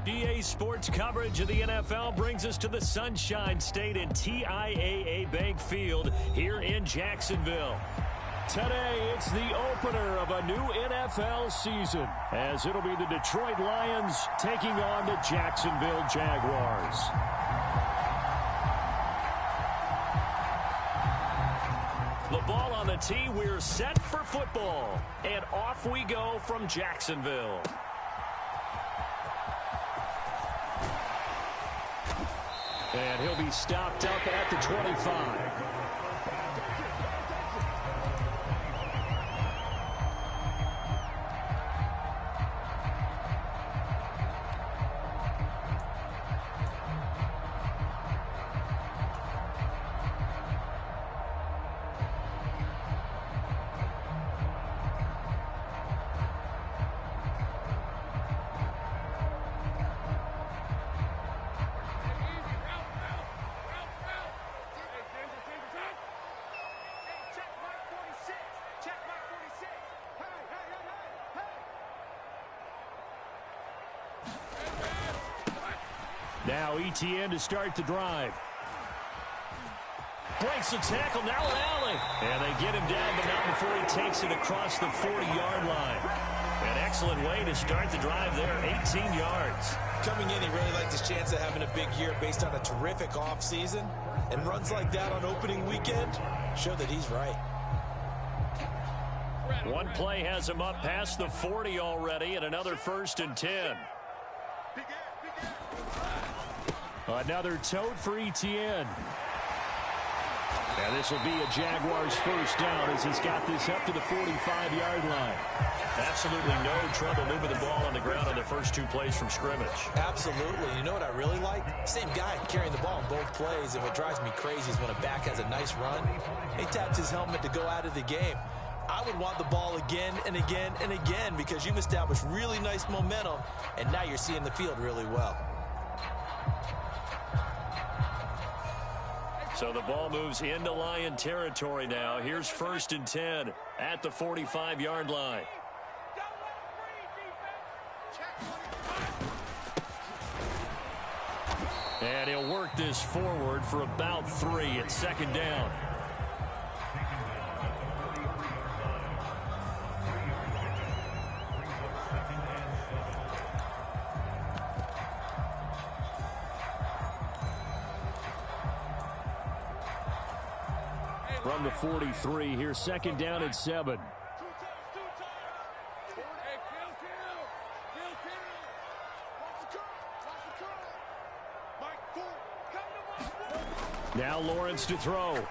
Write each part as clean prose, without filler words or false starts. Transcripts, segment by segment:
EA Sports coverage of the NFL brings us to the Sunshine State and TIAA Bank Field here in Jacksonville. Today, it's the opener of a new NFL season, as it'll be the Detroit Lions taking on the Jacksonville Jaguars. The ball on the tee, we're set for football, and off we go from Jacksonville. And he'll be stopped up at the 25. Now Etienne to start the drive. Breaks the tackle, now an alley. And they get him down, but not before he takes it across the 40-yard line. An excellent way to start the drive there, 18 yards. Coming in, he really liked his chance of having a big year based on a terrific offseason. And runs like that on opening weekend show that he's right. One play has him up past the 40 already, and another 1st and 10. Another tote for Etienne. And this will be a Jaguars first down as he's got this up to the 45-yard line. Absolutely no trouble moving the ball on the ground on the first 2 plays from scrimmage. Absolutely. You know what I really like? Same guy carrying the ball in both plays, and what drives me crazy is when a back has a nice run, he taps his helmet to go out of the game. I would want the ball again and again and again because you've established really nice momentum, and now you're seeing the field really well. So the ball moves into Lion territory now. Here's 1st and 10 at the 45-yard line. And he'll work this forward for about 3 at 2nd down. From the 43, here's 2nd down at 7. Now Lawrence to throw. And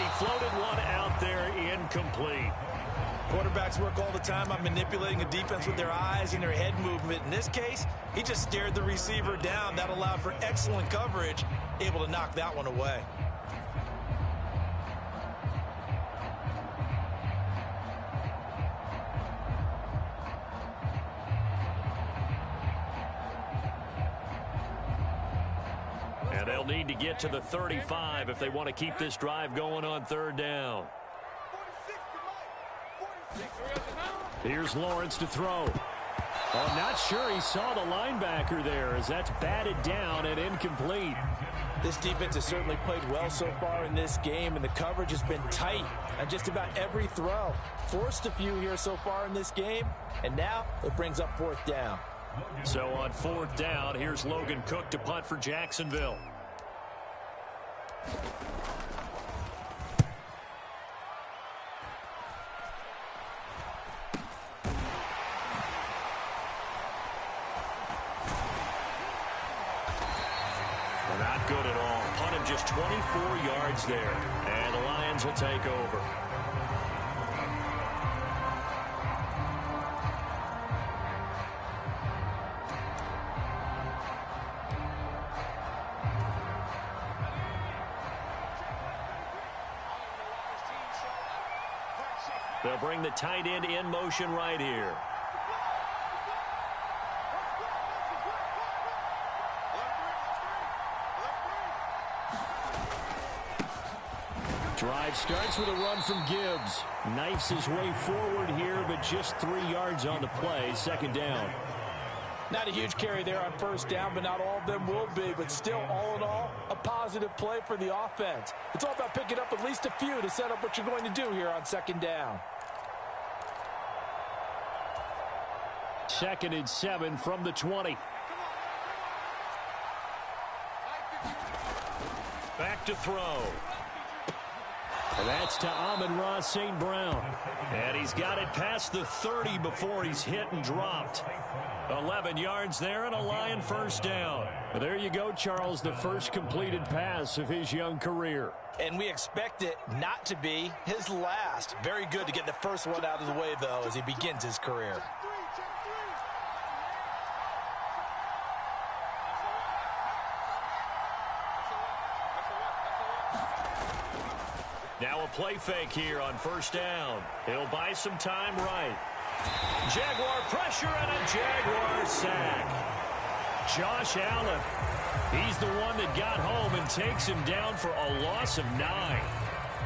he floated one out there, incomplete. Quarterbacks work all the time on manipulating a defense with their eyes and their head movement. In this case, he just stared the receiver down. That allowed for excellent coverage, able to knock that one away. And they'll need to get to the 35 if they want to keep this drive going on 3rd down. Here's Lawrence to throw. Oh, not sure he saw the linebacker there as that's batted down and incomplete. This defense has certainly played well so far in this game, and the coverage has been tight on just about every throw. Forced a few here so far in this game, and now it brings up 4th down. So on 4th down, here's Logan Cook to punt for Jacksonville. Not good at all. Punt him just 24 yards there. And the Lions will take over. They'll bring the tight end in motion right here. Drive starts with a run from Gibbs. Knifes his way forward here, but just 3 yards on the play. 2nd down. Not a huge carry there on first down, but not all of them will be. But still, all in all, a positive play for the offense. It's all about picking up at least a few to set up what you're going to do here on second down. 2nd and 7 from the 20. Back to throw. And that's to Amon-Ra St. Brown. And he's got it past the 30 before he's hit and dropped. 11 yards there and a Lion first down. But there you go, Charles, the first completed pass of his young career. And we expect it not to be his last. Very good to get the first one out of the way, though, as he begins his career. Now a play fake here on first down. He'll buy some time right. Jaguar pressure and a Jaguar sack. Josh Allen. He's the one that got home and takes him down for a loss of 9.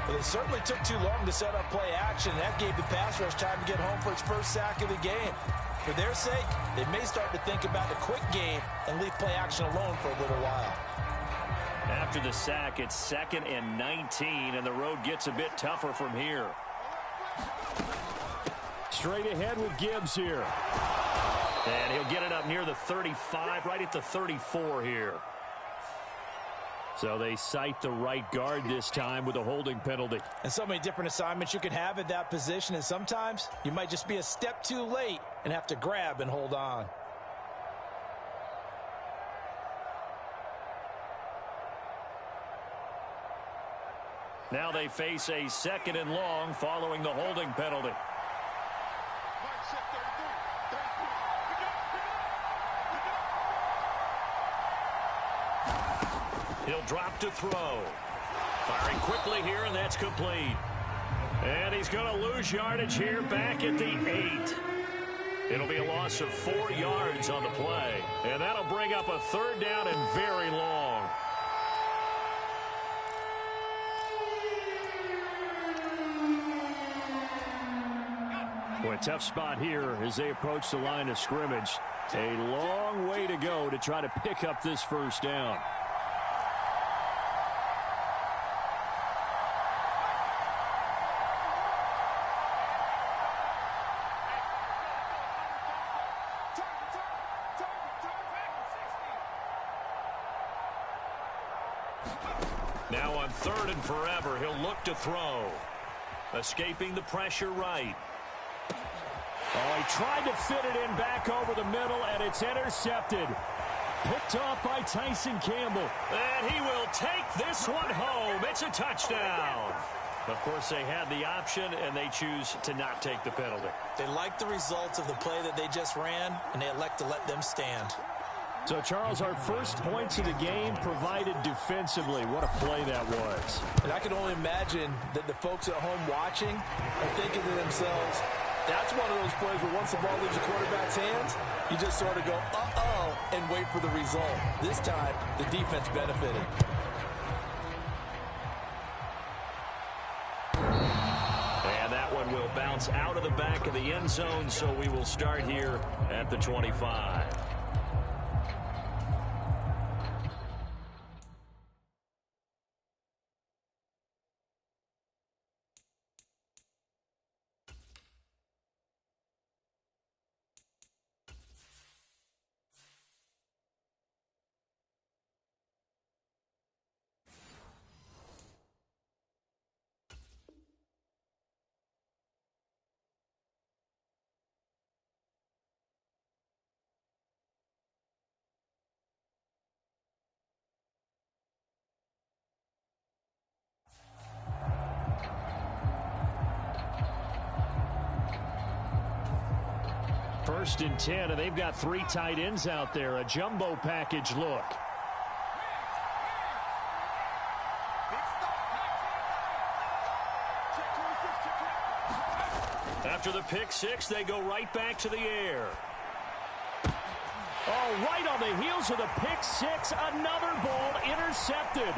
Well, it certainly took too long to set up play action. That gave the pass rush time to get home for its first sack of the game. For their sake, they may start to think about the quick game and leave play action alone for a little while. After the sack, it's 2nd and 19, and the road gets a bit tougher from here. Straight ahead with Gibbs here. And he'll get it up near the 35, right at the 34 here. So they cite the right guard this time with a holding penalty. And so many different assignments you can have at that position, and sometimes you might just be a step too late and have to grab and hold on. Now they face a 2nd and long following the holding penalty. He'll drop to throw. Firing quickly here, and that's complete. And he's going to lose yardage here back at the 8. It'll be a loss of 4 yards on the play. And that'll bring up a 3rd down and very long. Boy, tough spot here as they approach the line of scrimmage. A long way to go to try to pick up this first down. Now on 3rd and forever, he'll look to throw. Escaping the pressure right. Oh, he tried to fit it in back over the middle, and it's intercepted. Picked off by Tyson Campbell. And he will take this one home. It's a touchdown. Of course, they had the option, and they choose to not take the penalty. They like the results of the play that they just ran, and they elect to let them stand. So, Charles, our first points of the game provided defensively. What a play that was. And I can only imagine that the folks at home watching are thinking to themselves, that's one of those plays where once the ball leaves the quarterback's hands, you just sort of go, uh-oh, and wait for the result. This time, the defense benefited. And that one will bounce out of the back of the end zone, so we will start here at the 25. First and 10, and they've got 3 tight ends out there. A jumbo package look. After the pick six, they go right back to the air. Oh, right on the heels of the pick six, another ball intercepted.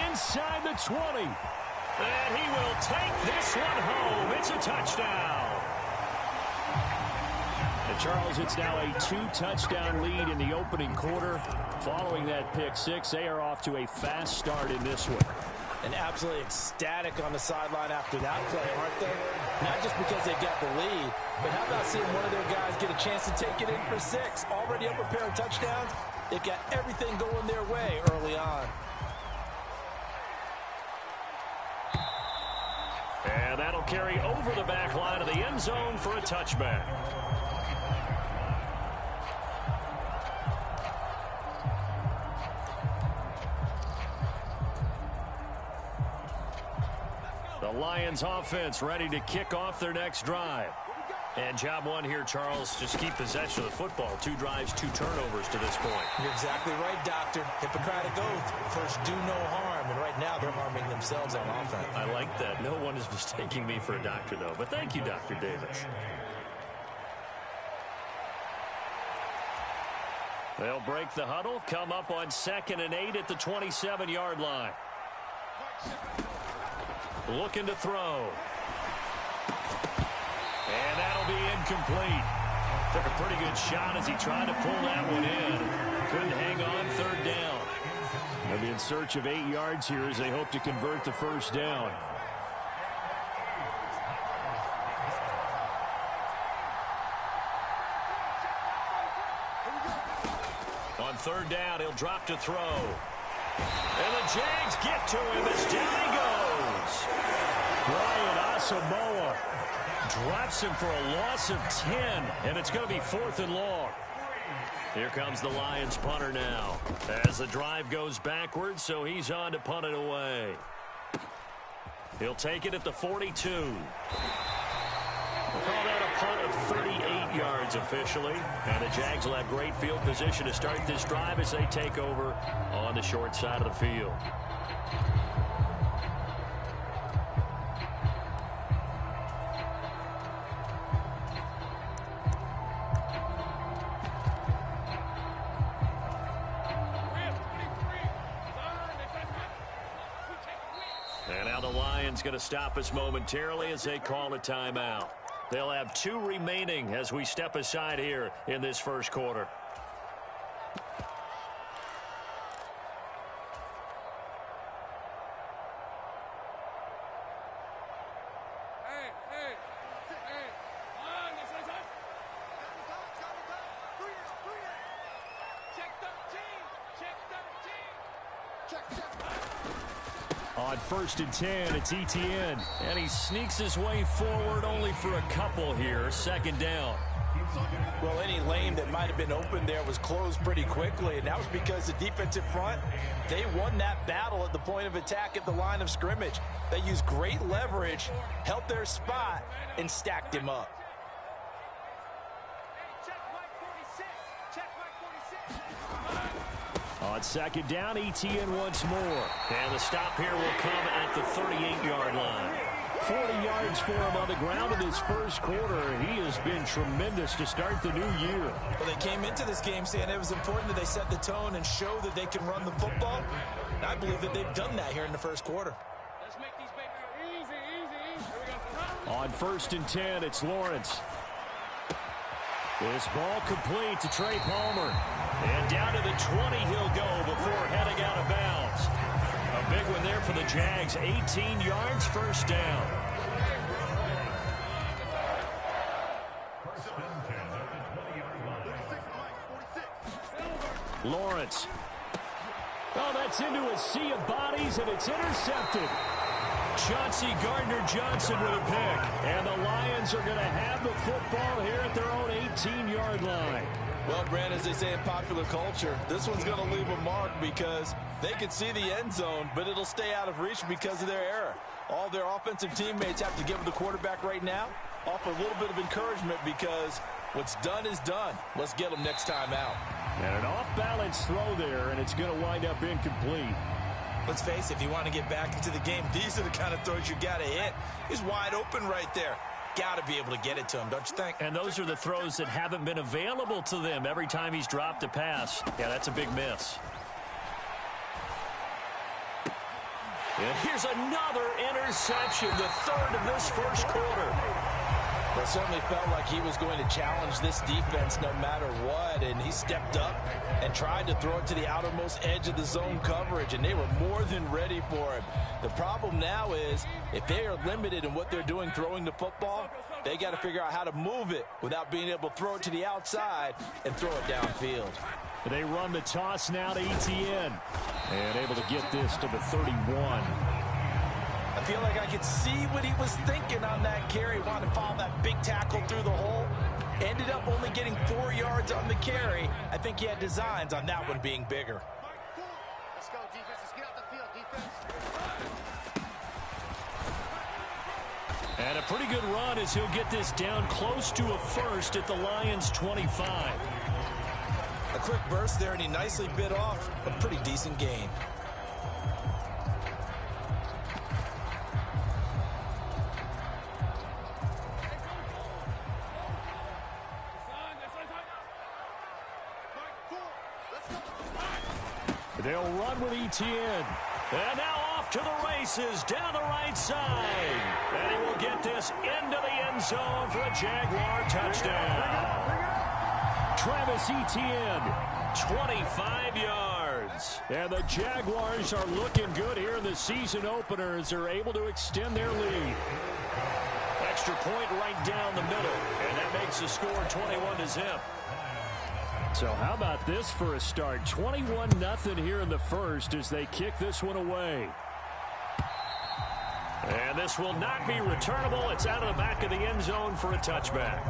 Inside the 20. And he will take this one home. It's a touchdown. Charles, it's now a 2-touchdown lead in the opening quarter. Following that pick six, they are off to a fast start in this one. And absolutely ecstatic on the sideline after that play, aren't they? Not just because they got the lead, but how about seeing one of their guys get a chance to take it in for six? Already up a pair of touchdowns. They've got everything going their way early on. And that'll carry over the back line of the end zone for a touchback. The Lions offense ready to kick off their next drive. And job one here, Charles, just keep possession of the football. 2 drives, 2 turnovers to this point. You're exactly right, Doctor. Hippocratic oath. First, do no harm. And right now, they're harming themselves on offense. I like that. No one is mistaking me for a doctor, though. But thank you, Dr. Davis. They'll break the huddle, come up on 2nd and 8 at the 27-yard line. Looking to throw. And that'll be incomplete. Took a pretty good shot as he tried to pull that one in. Couldn't hang on 3rd down. They'll be in search of 8 yards here as they hope to convert the first down. On 3rd down, he'll drop to throw. And the Jags get to him as down he goes. Brian Asamoah drops him for a loss of 10, and it's going to be 4th and long. Here comes the Lions punter now as the drive goes backwards, so he's on to punt it away. He'll take it at the 42. We'll call that a punt of 38 yards officially, and the Jags will have great field position to start this drive as they take over on the short side of the field. And now the Lions going to stop us momentarily as they call a timeout. They'll have 2 remaining as we step aside here in this first quarter. On 1st and 10, it's Etienne, and he sneaks his way forward only for a couple here. 2nd down. Well, any lane that might have been open there was closed pretty quickly, and that was because the defensive front, they won that battle at the point of attack at the line of scrimmage. They used great leverage, held their spot, and stacked him up. On 2nd down, Etienne once more. And the stop here will come at the 38-yard line. 40 yards for him on the ground in his first quarter. He has been tremendous to start the new year. Well, they came into this game saying it was important that they set the tone and show that they can run the football. And I believe that they've done that here in the first quarter. Let's make these easy. Here we go. On 1st and 10, it's Lawrence. This ball complete to Trey Palmer. And down to the 20 he'll go before heading out of bounds. A big one there for the Jags. 18 yards, 1st down. Lawrence. Oh, that's into a sea of bodies, and it's intercepted. Chauncey Gardner-Johnson with a pick. And the Lions are going to have the football here at their own 18-yard line. Well, Brand, as they say in popular culture, this one's going to leave a mark because they can see the end zone, but it'll stay out of reach because of their error. All their offensive teammates have to give the quarterback right now, offer a little bit of encouragement because what's done is done. Let's get them next time out. And an off-balance throw there, and it's going to wind up incomplete. Let's face it, if you want to get back into the game, these are the kind of throws you got to hit. He's wide open right there. Got to be able to get it to him, don't you think? And those are the throws that haven't been available to them every time he's dropped a pass. Yeah, that's a big miss. And here's another interception, the 3rd of this first quarter. It certainly felt like he was going to challenge this defense no matter what, and he stepped up and tried to throw it to the outermost edge of the zone coverage, and they were more than ready for him. The problem now is if they are limited in what they're doing throwing the football, they got to figure out how to move it without being able to throw it to the outside and throw it downfield. They run the toss now to Etienne, and able to get this to the 31. I feel like I could see what he was thinking on that carry. Wanted to follow that big tackle through the hole. Ended up only getting 4 yards on the carry. I think he had designs on that one being bigger. Let's go, defense. Let's get out the field, defense. And a pretty good run as he'll get this down close to a first at the Lions' 25. A quick burst there, and he nicely bit off a pretty decent gain. They'll run with Etienne. And now off to the races down the right side. And he will get this into the end zone for a Jaguar touchdown. Travis Etienne, 25 yards. And the Jaguars are looking good here in the season opener as they're able to extend their lead. Extra point right down the middle. And that makes the score 21-0. So how about this for a start? 21-0 here in the first as they kick this one away. And this will not be returnable. It's out of the back of the end zone for a touchback.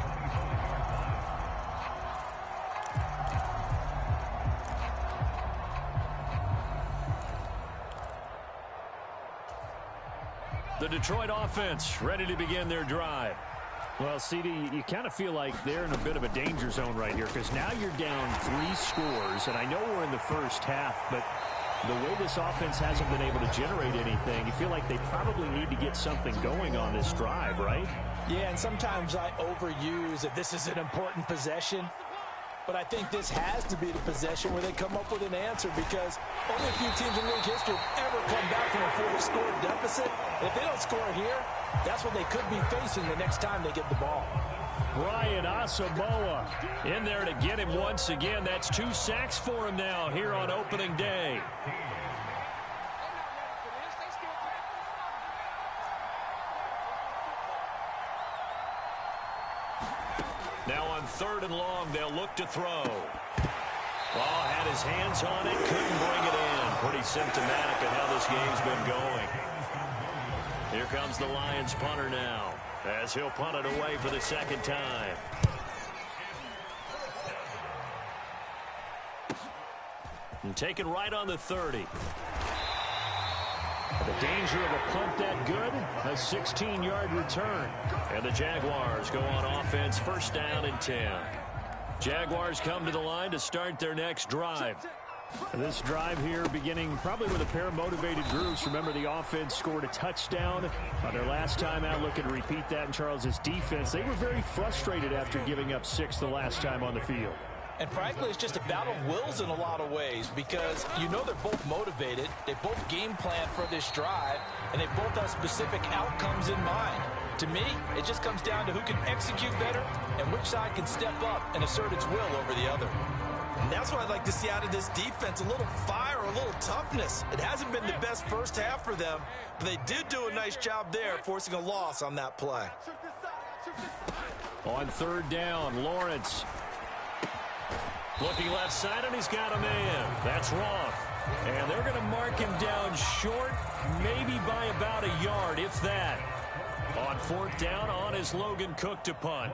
The Detroit offense ready to begin their drive. Well, CD, you kind of feel like they're in a bit of a danger zone right here because now you're down 3 scores, and I know we're in the first half, but the way this offense hasn't been able to generate anything, you feel like they probably need to get something going on this drive, right? Yeah, and sometimes I overuse that this is an important possession, but I think this has to be the possession where they come up with an answer because only a few teams in league history have ever come back from a 4-score deficit. And if they don't score here, that's what they could be facing the next time they get the ball. Brian Asamoah in there to get him once again. That's 2 sacks for him now here on opening day. Now on 3rd and long, they'll look to throw. Ball had his hands on it, couldn't bring it in. Pretty symptomatic of how this game's been going. Here comes the Lions punter now as he'll punt it away for the 2nd time. And taken right on the 30. The danger of a punt that good, a 16-yard return. And the Jaguars go on offense, 1st down and 10. Jaguars come to the line to start their next drive. This drive here beginning probably with a pair of motivated groups. Remember, the offense scored a touchdown on their last time out. Looking to repeat that in Charles's defense. They were very frustrated after giving up 6 the last time on the field. And frankly, it's just a battle of wills in a lot of ways because you know they're both motivated. They both game plan for this drive, and they both have specific outcomes in mind. To me, it just comes down to who can execute better and which side can step up and assert its will over the other. And that's what I'd like to see out of this defense, a little fire, a little toughness. It hasn't been the best first half for them, but they did do a nice job there, forcing a loss on that play. On 3rd down, Lawrence. Looking left side, and he's got a man. That's Roth. And they're going to mark him down short, maybe by about a yard, if that. On 4th down, on is Logan Cook to punt.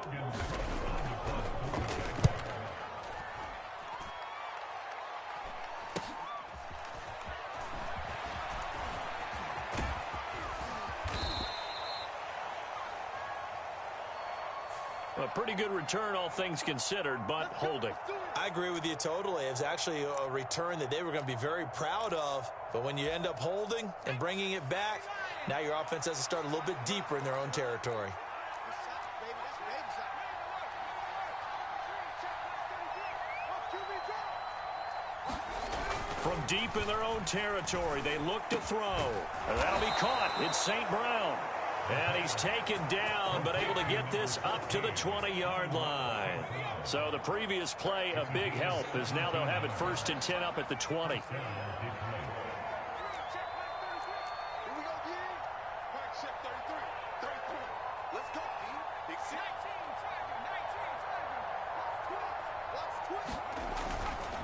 A pretty good return, all things considered, but holding. I agree with you totally. It's actually a return that they were going to be very proud of. But when you end up holding and bringing it back, now your offense has to start a little bit deeper in their own territory. From deep in their own territory, they look to throw. And that'll be caught. It's St. Brown. And he's taken down, but able to get this up to the 20-yard line. So the previous play, a big help, as now they'll have it 1st and 10 up at the 20.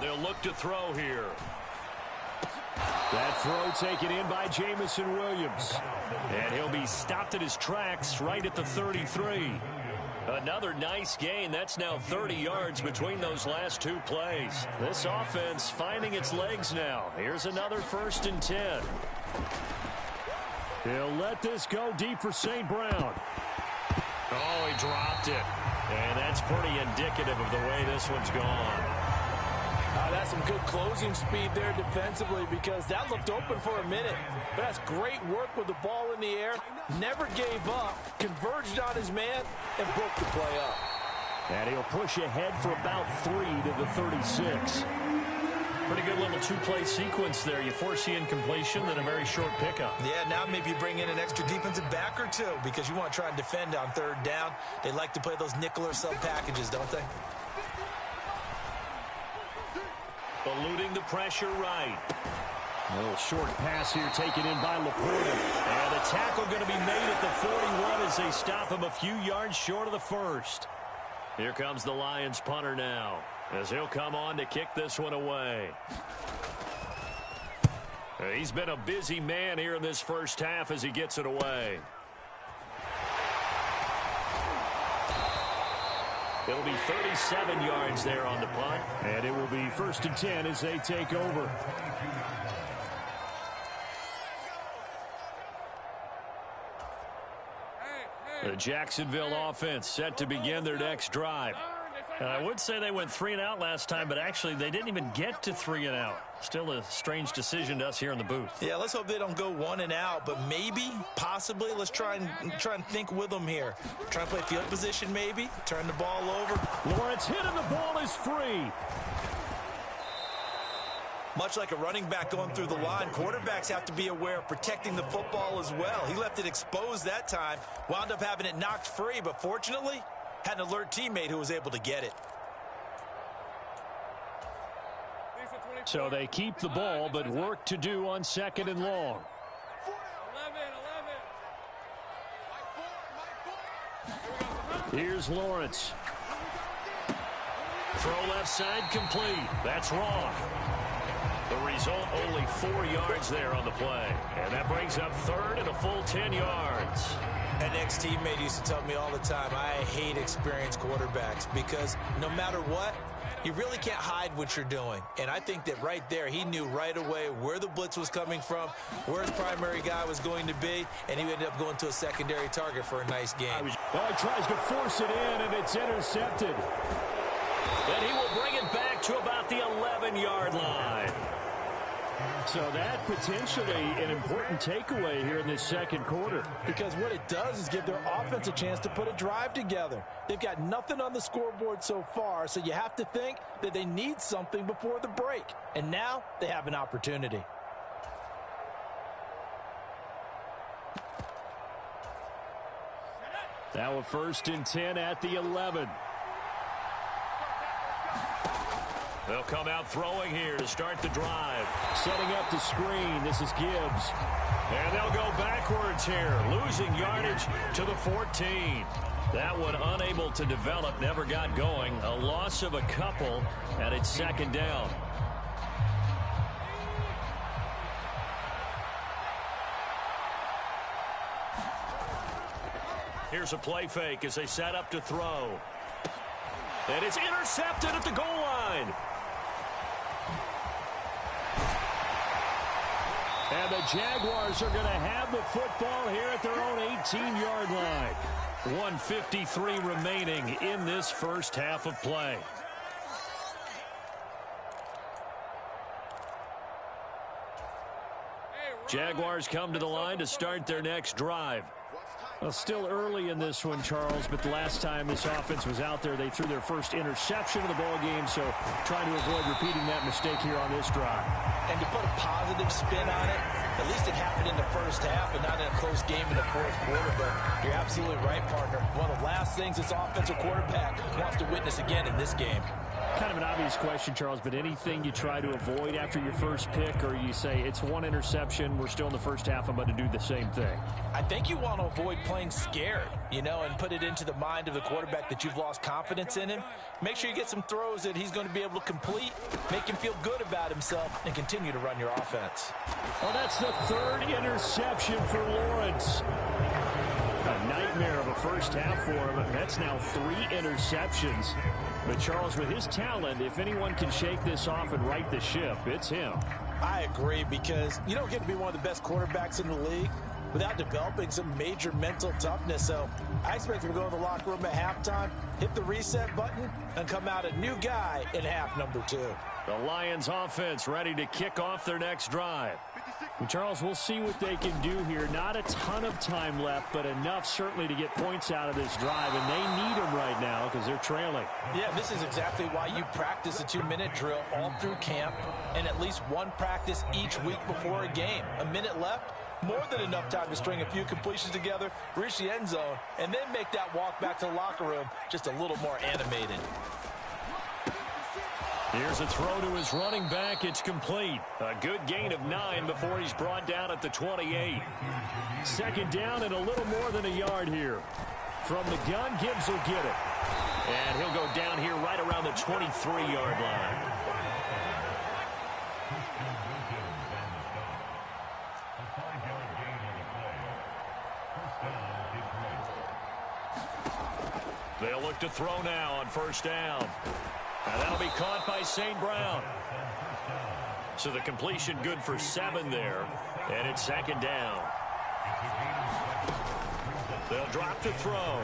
They'll look to throw here. That throw taken in by Jameson Williams. And he'll be stopped in his tracks right at the 33. Another nice gain. That's now 30 yards between those last 2 plays. This offense finding its legs now. Here's another 1st and 10. He'll let this go deep for St. Brown. Oh, he dropped it. And that's pretty indicative of the way this one's gone. That's some good closing speed there defensively, because that looked open for a minute. But that's great work with the ball in the air. Never gave up, converged on his man, and broke the play up. And he'll push ahead for about 3 to the 36. Pretty good little 2-play sequence there. You force the incompletion, then a very short pickup. Yeah, now maybe you bring in an extra defensive back or 2, because you want to try and defend on 3rd down. They like to play those nickel or sub packages, don't they? Eluding the pressure right. A little short pass here taken in by Laporta. And the tackle going to be made at the 41 as they stop him a few yards short of the 1st. Here comes the Lions punter now, as he'll come on to kick this one away. He's been a busy man here in this first half as he gets it away. It'll be 37 yards there on the punt. And it will be 1st and 10 as they take over. The Jacksonville offense set to begin their next drive. And I would say they went 3 and out last time, but actually they didn't even get to 3 and out. Still a strange decision to us here in the booth. Yeah, let's hope they don't go 1 and out, but maybe, possibly, let's try and think with them here. Try and play field position maybe, turn the ball over. Lawrence hit and the ball is free. Much like a running back going through the line, quarterbacks have to be aware of protecting the football as well. He left it exposed that time, wound up having it knocked free, but fortunately, had an alert teammate who was able to get it. So they keep the ball, but work to do on 2nd and long. 11. Here's Lawrence. Throw left side complete. That's wrong. The result, only 4 yards there on the play. And that brings up 3rd and a full 10 yards. An ex-teammate used to tell me all the time, I hate experienced quarterbacks because no matter what, you really can't hide what you're doing. And I think that right there, he knew right away where the blitz was coming from, where his primary guy was going to be, and he ended up going to a secondary target for a nice game. Oh, he tries to force it in, and it's intercepted. And he will bring it back to about the 11-yard line. So that potentially an important takeaway here in this 2nd quarter. Because what it does is give their offense a chance to put a drive together. They've got nothing on the scoreboard so far, so you have to think that they need something before the break. And now they have an opportunity. Now a 1st and 10 at the 11. They'll come out throwing here to start the drive. Setting up the screen. This is Gibbs. And they'll go backwards here, losing yardage to the 14. That one unable to develop, never got going. A loss of a couple, and it's 2nd down. Here's a play fake as they set up to throw. And it's intercepted at the goal line. And the Jaguars are going to have the football here at their own 18-yard line. 1:53 remaining in this first half of play. Jaguars come to the line to start their next drive. Well, still early in this one, Charles, but the last time this offense was out there, they threw their first interception of the ball game, so trying to avoid repeating that mistake here on this drive. And to put a positive spin on it, at least it happened in the first first half and not in a close game in the fourth quarter, but you're absolutely right, partner. One of the last things this offensive quarterback wants to witness again in this game. Kind of an obvious question, Charles, but anything you try to avoid after your first pick, or you say it's one interception, we're still in the first half, I'm about to do the same thing? I think you want to avoid playing scared, and put it into the mind of the quarterback that you've lost confidence in him. Make sure you get some throws that he's going to be able to complete, make him feel good about himself, and continue to run your offense. Well, that's the third interception for Lawrence. A nightmare of a first half for him. That's now 3 interceptions. But Charles, with his talent, if anyone can shake this off and right the ship, it's him. I agree, because you don't get to be one of the best quarterbacks in the league without developing some major mental toughness. So I expect him to go to the locker room at halftime, hit the reset button, and come out a new guy in half number 2. The Lions offense ready to kick off their next drive. And Charles, we'll see what they can do here. Not a ton of time left, but enough certainly to get points out of this drive, and they need them right now because they're trailing. Yeah, this is exactly why you practice a 2-minute drill all through camp and at least one practice each week before a game. A minute left, more than enough time to string a few completions together, reach the end zone, and then make that walk back to the locker room just a little more animated. Here's a throw to his running back. It's complete. A good gain of 9 before he's brought down at the 28. Second down and a little more than a yard here. From the gun, Gibbs will get it. And he'll go down here right around the 23-yard line. They'll look to throw now on first down. And that'll be caught by St. Brown. So the completion good for 7 there. And it's second down. They'll drop to throw.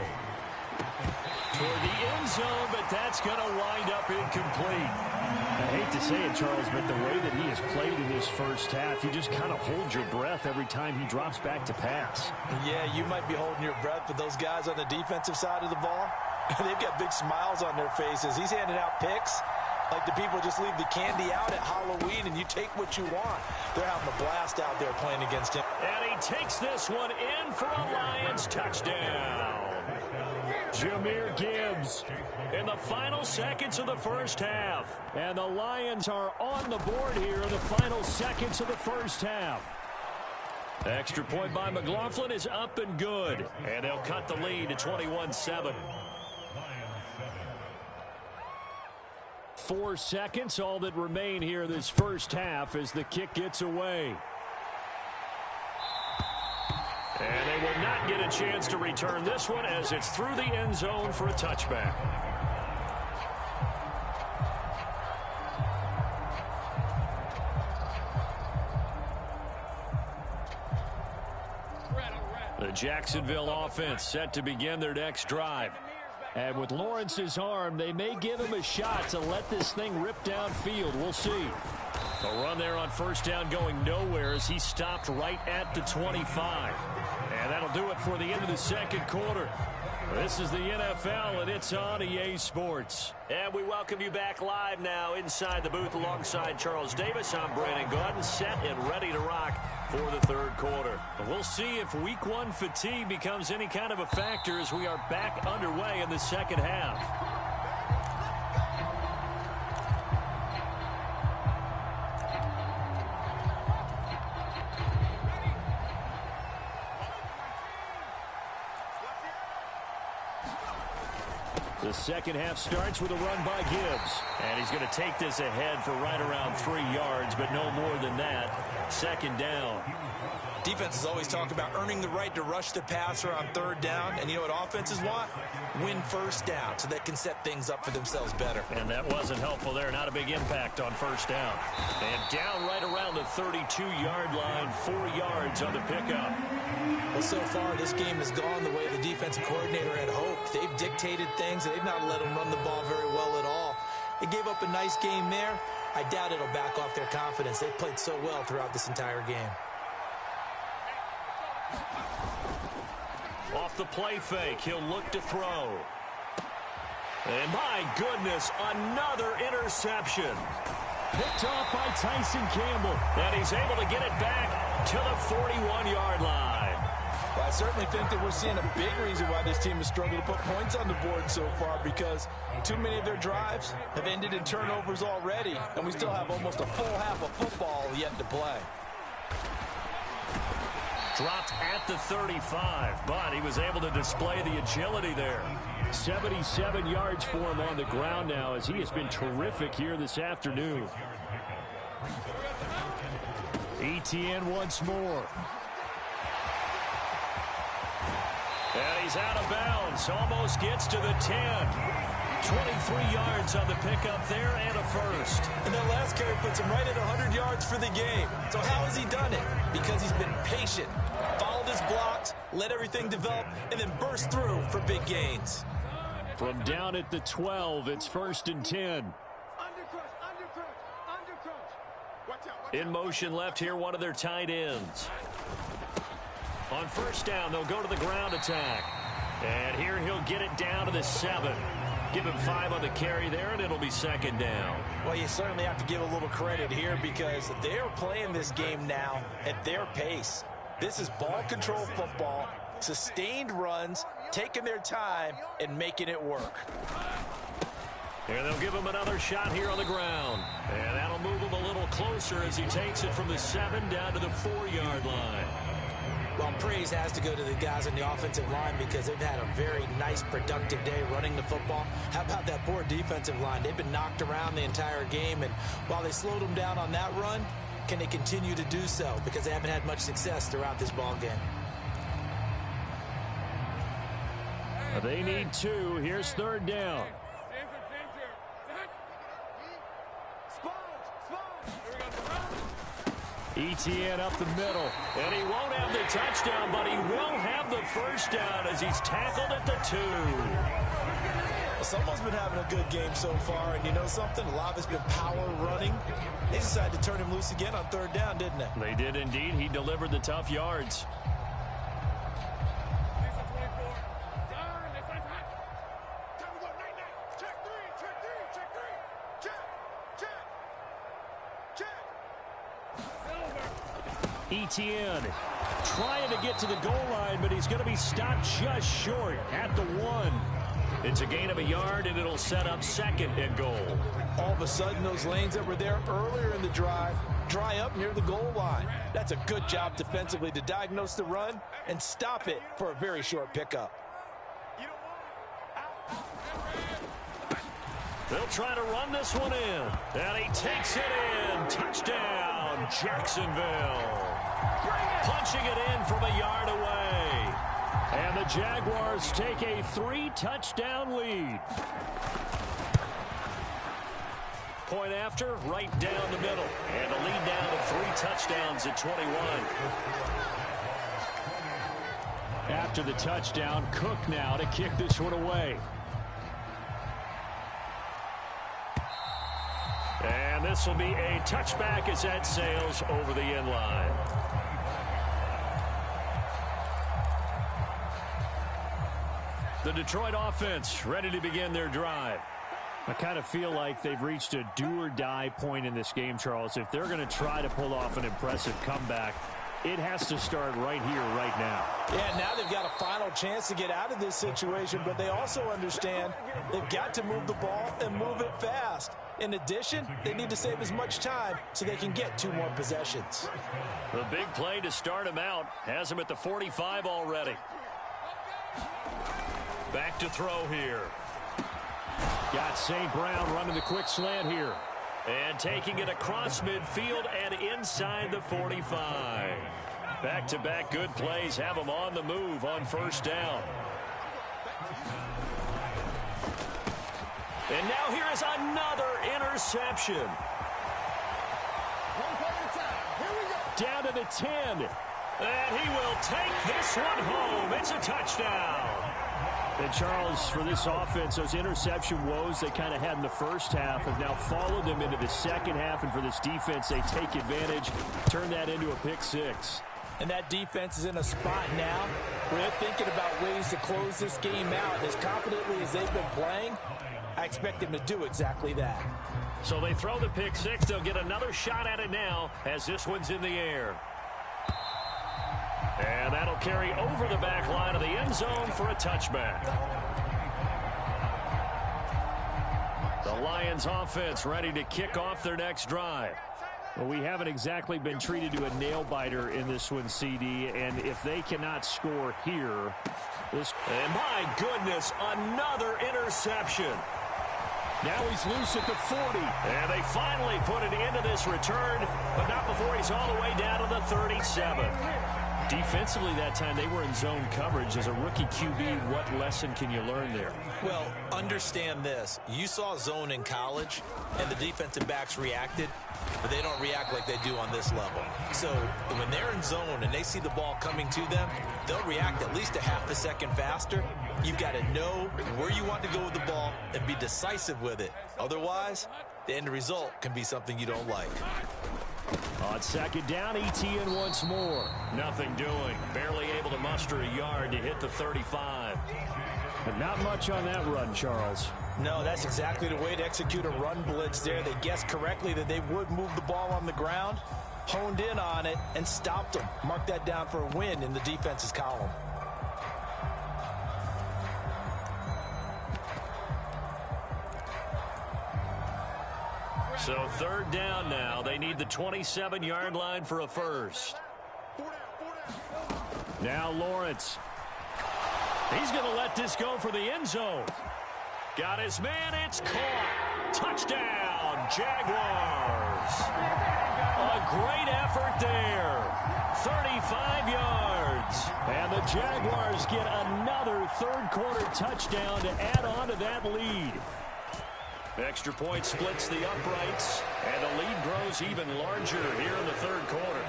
Toward the end zone, but that's going to wind up incomplete. I hate to say it, Charles, but the way that he has played in this first half, you just kind of hold your breath every time he drops back to pass. Yeah, you might be holding your breath, but those guys on the defensive side of the ball, they've got big smiles on their faces. He's handing out picks like the people just leave the candy out at Halloween and you take what you want. They're having a blast out there playing against him. And he takes this one in for a Lions touchdown. Jahmyr Gibbs in the final seconds of the first half. And the Lions are on the board here in the final seconds of the first half. Extra point by McLaughlin is up and good. And they'll cut the lead to 21-7. 4 seconds, all that remain here this first half as the kick gets away. And they will not get a chance to return this one as it's through the end zone for a touchback. The Jacksonville offense set to begin their next drive. And with Lawrence's arm, they may give him a shot to let this thing rip downfield. We'll see. A run there on first down going nowhere as he stopped right at the 25. And that'll do it for the end of the second quarter. This is the NFL, and it's on EA Sports. And we welcome you back live now inside the booth alongside Charles Davis. I'm Brandon Gaudin, set and ready to rock for the third quarter. We'll see if Week 1 fatigue becomes any kind of a factor as we are back underway in the second half. The second half starts with a run by Gibbs. And he's going to take this ahead for right around 3 yards, but no more than that. Second down. Defenses always talk about earning the right to rush the passer on third down. And you know what offenses want? Win first down so they can set things up for themselves better. And that wasn't helpful there. Not a big impact on first down. And down right around the 32-yard line. 4 yards on the pickup. Well, so far, this game has gone the way the defensive coordinator had hoped. They've dictated things, and they've not let them run the ball very well at all. They gave up a nice game there. I doubt it'll back off their confidence. They've played so well throughout this entire game. Off the play fake, he'll look to throw. And my goodness, another interception. Picked off by Tyson Campbell. And he's able to get it back to the 41-yard line. Well, I certainly think that we're seeing a big reason why this team has struggled to put points on the board so far, because too many of their drives have ended in turnovers already, and we still have almost a full half of football yet to play. Dropped at the 35, but he was able to display the agility there. 77 yards for him on the ground now, as he has been terrific here this afternoon. Etienne once more. And he's out of bounds. Almost gets to the 10. 23 yards on the pickup there and a first. And that last carry puts him right at 100 yards for the game. So how has he done it? Because he's been patient, followed his blocks, let everything develop, and then burst through for big gains. From down at the 12, it's 1st and 10. In motion left here, one of their tight ends. On 1st down, they'll go to the ground attack. And here he'll get it down to the 7. Give him 5 on the carry there, and it'll be 2nd down. Well, you certainly have to give a little credit here, because they're playing this game now at their pace. This is ball control football, sustained runs, taking their time, and making it work. And they'll give him another shot here on the ground. And that'll move him a little closer as he takes it from the 7 down to the 4-yard line. Well, praise has to go to the guys on the offensive line, because they've had a very nice, productive day running the football. How about that poor defensive line? They've been knocked around the entire game, and while they slowed them down on that run, can they continue to do so? Because they haven't had much success throughout this ball game. They need 2. Here's 3rd down. Etienne up the middle, and he won't have the touchdown, but he will have the 1st down as he's tackled at the 2. Well, someone's been having a good game so far, and you know something? A lot of it's been power running. They decided to turn him loose again on 3rd down, didn't they? They did indeed. He delivered the tough yards. Etienne trying to get to the goal line, but he's going to be stopped just short at the 1. It's a gain of a yard, and it'll set up 2nd and goal. All of a sudden, those lanes that were there earlier in the drive dry up near the goal line. That's a good job defensively to diagnose the run and stop it for a very short pickup. They'll try to run this one in, and he takes it in. Touchdown, Jacksonville. Punching it in from a yard away. And the Jaguars take a 3-touchdown lead. Point after, right down the middle. And a lead down to 3 touchdowns at 21. After the touchdown, Cook now to kick this one away. And this will be a touchback as that sails over the end line. The Detroit offense ready to begin their drive. I kind of feel like they've reached a do-or-die point in this game, Charles. If they're going to try to pull off an impressive comeback, it has to start right here, right now. Yeah, now they've got a final chance to get out of this situation, but they also understand they've got to move the ball and move it fast. In addition, they need to save as much time so they can get 2 more possessions. The big play to start him out has him at the 45 already. Back to throw here. Got St. Brown running the quick slant here. And taking it across midfield and inside the 45. Back-to-back good plays have him on the move on 1st down. And now here is another interception. Down to the 10. And he will take this one home. It's a touchdown. And Charles, for this offense, those interception woes they kind of had in the first half have now followed them into the second half. And for this defense, they take advantage, turn that into a pick 6. And that defense is in a spot now where they're thinking about ways to close this game out. As confidently as they've been playing, I expect him to do exactly that. So they throw the pick six. They'll get another shot at it now as this one's in the air. And that'll carry over the back line of the end zone for a touchback. The Lions offense ready to kick off their next drive. Well, we haven't exactly been treated to a nail-biter in this one, CD, and if they cannot score here, And my goodness, another interception. Now he's loose at the 40. And they finally put it into this return, but not before he's all the way down to the 37. Defensively that time, they were in zone coverage. As a rookie QB, what lesson can you learn there? Well, understand this. You saw zone in college, and the defensive backs reacted, but they don't react like they do on this level. So when they're in zone and they see the ball coming to them, they'll react at least a half a second faster. You've got to know where you want to go with the ball and be decisive with it. Otherwise, the end result can be something you don't like. On second down, Etienne once more. Nothing doing. Barely able to muster a yard to hit the 35. But not much on that run, Charles. No, that's exactly the way to execute a run blitz there. They guessed correctly that they would move the ball on the ground, honed in on it, and stopped them. Mark that down for a win in the defense's column. So third down now. They need the 27-yard line for a first. Now Lawrence. He's going to let this go for the end zone. Got his man. It's caught. Touchdown, Jaguars. A great effort there. 35 yards. And the Jaguars get another third-quarter touchdown to add on to that lead. Extra point splits the uprights, and the lead grows even larger here in the third quarter.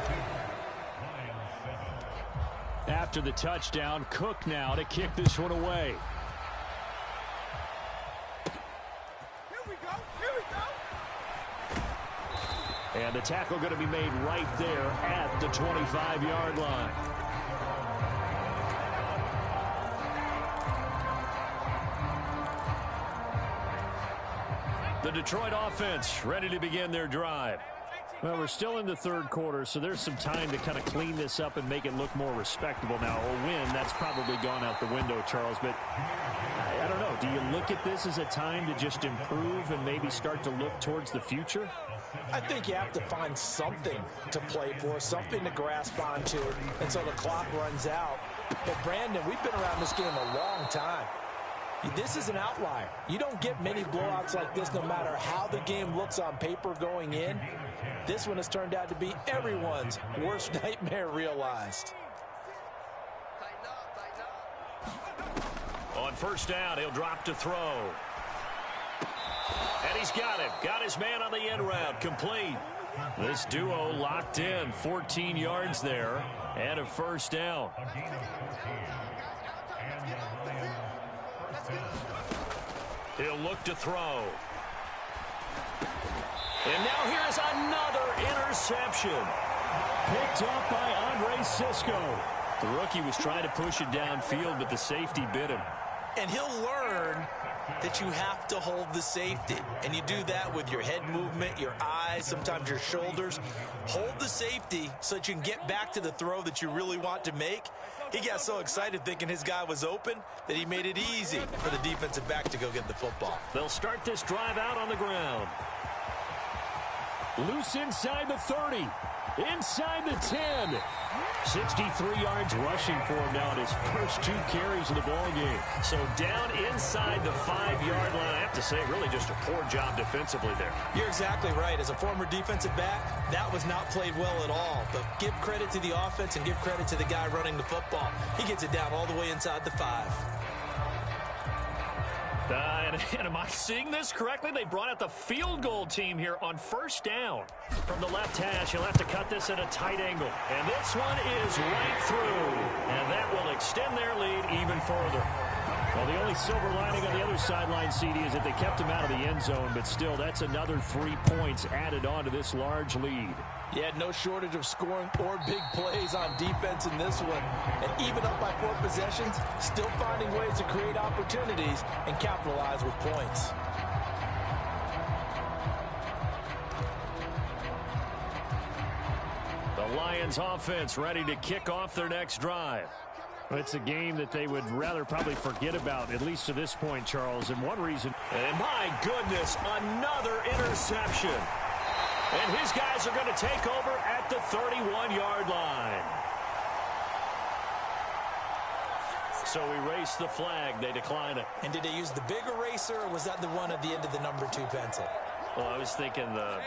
After the touchdown, Cook now to kick this one away. Here we go. And the tackle going to be made right there at the 25-yard line. The Detroit offense ready to begin their drive. Well, we're still in the third quarter, so there's some time to kind of clean this up and make it look more respectable. Now, a win, that's probably gone out the window, Charles, but I don't know. Do you look at this as a time to just improve and maybe start to look towards the future? I think you have to find something to play for, something to grasp onto until the clock runs out. But, Brandon, we've been around this game a long time. This is an outlier. You don't get many blowouts like this no matter how the game looks on paper going in. This one has turned out to be everyone's worst nightmare realized. On first down, he'll drop to throw. And he's got him. Got his man on the end route. Complete. This duo locked in. 14 yards there and a first down. He'll look to throw. And now here's another interception. Picked up by Andre Cisco. The rookie was trying to push it downfield, but the safety bit him. And he'll learn that you have to hold the safety. And you do that with your head movement, your eyes, sometimes your shoulders. Hold the safety so that you can get back to the throw that you really want to make. He got so excited thinking his guy was open that he made it easy for the defensive back to go get the football. They'll start this drive out on the ground. Loose inside the 30. Inside the 10. 63 yards rushing for him now in his first 2 carries of the ball game. So down inside the 5-yard line. I have to say, really just a poor job defensively there. You're exactly right. As a former defensive back, that was not played well at all. But give credit to the offense and give credit to the guy running the football. He gets it down all the way inside the 5. And am I seeing this correctly? They brought out the field goal team here on first down. From the left hash, he'll have to cut this at a tight angle. And this one is right through. And that will extend their lead even further. Well, the only silver lining on the other sideline, CD, is that they kept him out of the end zone. But still, that's another 3 points added on to this large lead. Yeah, no shortage of scoring or big plays on defense in this one. And even up by 4 possessions, still finding ways to create opportunities and capitalize with points. Lions offense ready to kick off their next drive. It's a game that they would rather probably forget about, at least to this point, Charles. And one reason. And my goodness, another interception. And his guys are going to take over at the 31-yard line. So erase the flag. They decline it. And did they use the big eraser, or was that the one at the end of the number 2 pencil? Well, I was thinking the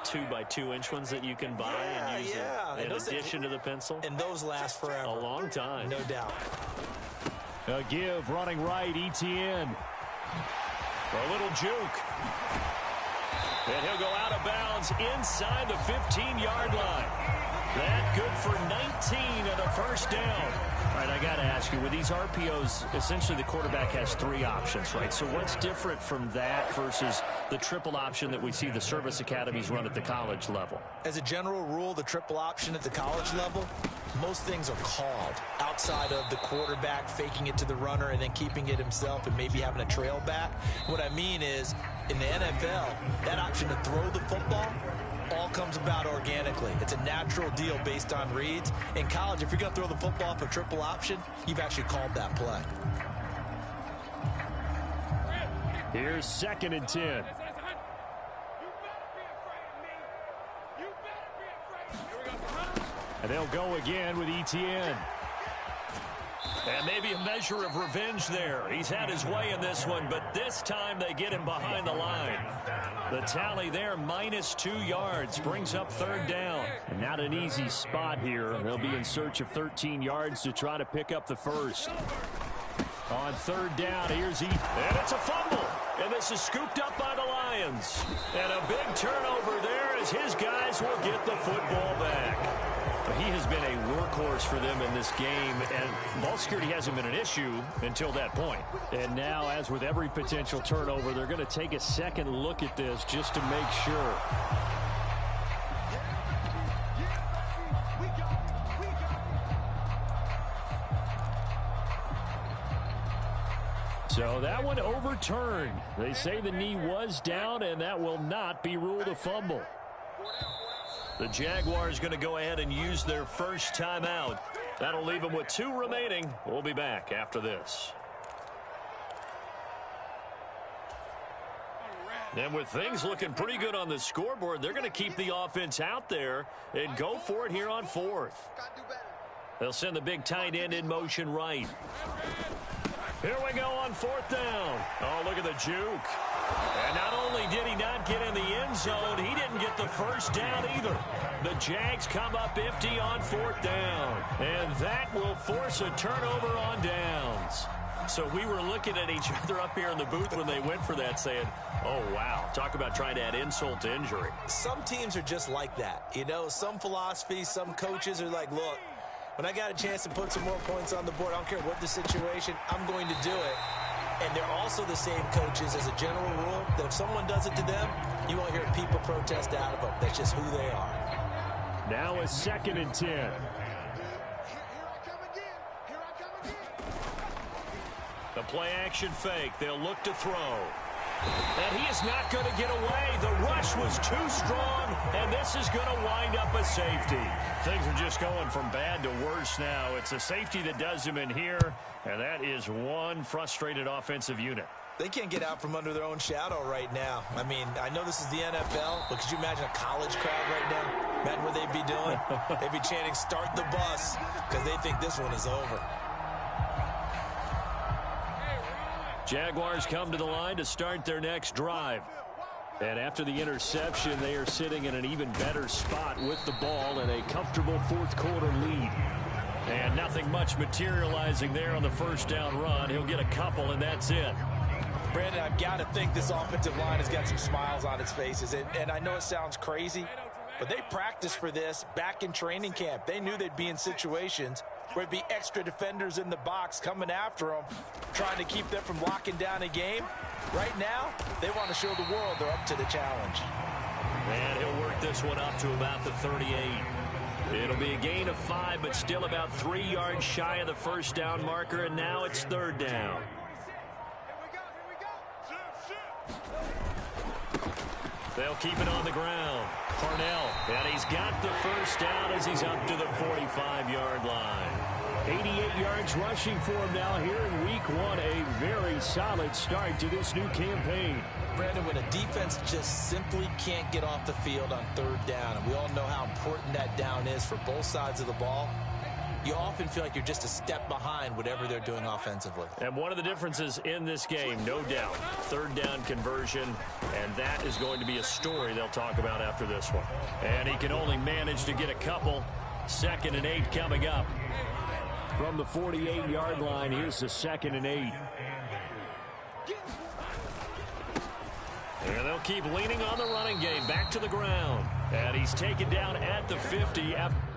2x2-inch ones that you can buy and use in addition to the pencil. And those last forever. A long time. No doubt. A give running right, ETN. A little juke. And he'll go out of bounds inside the 15-yard line. That good for 19 and a first down. All right, I got to ask you, with these RPOs, essentially the quarterback has 3 options, right? So what's different from that versus the triple option that we see the service academies run at the college level? As a general rule, the triple option at the college level, most things are called outside of the quarterback faking it to the runner and then keeping it himself and maybe having a trail back. What I mean is, in the NFL, that option to throw the football all comes about organically. It's a natural deal based on reads. In college, if you're going to throw the football for triple option, you've actually called that play. Here's 2nd and 10. And they'll go again with ETN. And maybe a measure of revenge there. He's had his way in this one, but this time they get him behind the line. The tally there, -2 yards, brings up 3rd down. And not an easy spot here. They'll be in search of 13 yards to try to pick up the first. On 3rd down, here's And it's a fumble. And this is scooped up by the Lions. And a big turnover there as his guys will get the football back. He has been a workhorse for them in this game, and ball security hasn't been an issue until that point. And now, as with every potential turnover, they're going to take a second look at this just to make sure. So that one overturned. They say the knee was down, and that will not be ruled a fumble. The Jaguars going to go ahead and use their first timeout. That'll leave them with 2 remaining. We'll be back after this. And with things looking pretty good on the scoreboard, they're going to keep the offense out there and go for it here on 4th. They'll send the big tight end in motion right. Here we go on 4th down. Oh, look at the juke. And not only did he not get in the end zone, he didn't get the first down either. The Jags come up empty on 4th down. And that will force a turnover on downs. So we were looking at each other up here in the booth when they went for that saying, oh, wow, talk about trying to add insult to injury. Some teams are just like that. You know, some philosophies, some coaches are like, look, when I got a chance to put some more points on the board, I don't care what the situation, I'm going to do it. And they're also the same coaches as a general rule that if someone does it to them, you won't hear people protest out of them. That's just who they are. Now a 2nd and 10. The play action fake. They'll look to throw. And he is not going to get away. The rush was too strong, and this is going to wind up a safety. Things are just going from bad to worse now. It's a safety that does him in here, and that is one frustrated offensive unit. They can't get out from under their own shadow right now. I mean, I know this is the NFL, but could you imagine a college crowd right now? Imagine what they'd be doing. They'd be chanting, start the bus, because they think this one is over. Jaguars come to the line to start their next drive. And after the interception, they are sitting in an even better spot with the ball and a comfortable 4th quarter lead. And nothing much materializing there on the first down run. He'll get a couple, and that's it. Brandon, I've got to think this offensive line has got some smiles on its faces. And I know it sounds crazy, but they practiced for this back in training camp. They knew they'd be in situations where it'd be extra defenders in the box coming after them, trying to keep them from locking down a game. Right now, they want to show the world they're up to the challenge. And he'll work this one up to about the 38. It'll be a gain of 5, but still about 3 yards shy of the first down marker, and now it's 3rd down. They'll keep it on the ground. Parnell, and he's got the first down as he's up to the 45-yard line. 88 yards rushing for him now here in week 1. A very solid start to this new campaign. Brandon, when a defense just simply can't get off the field on third down, and we all know how important that down is for both sides of the ball, you often feel like you're just a step behind whatever they're doing offensively. And one of the differences in this game, no doubt, third down conversion, and that is going to be a story they'll talk about after this one. And he can only manage to get a couple. 2nd and 8 coming up. From the 48-yard line, here's the 2nd and 8. And they'll keep leaning on the running game. Back to the ground. And he's taken down at the 50 after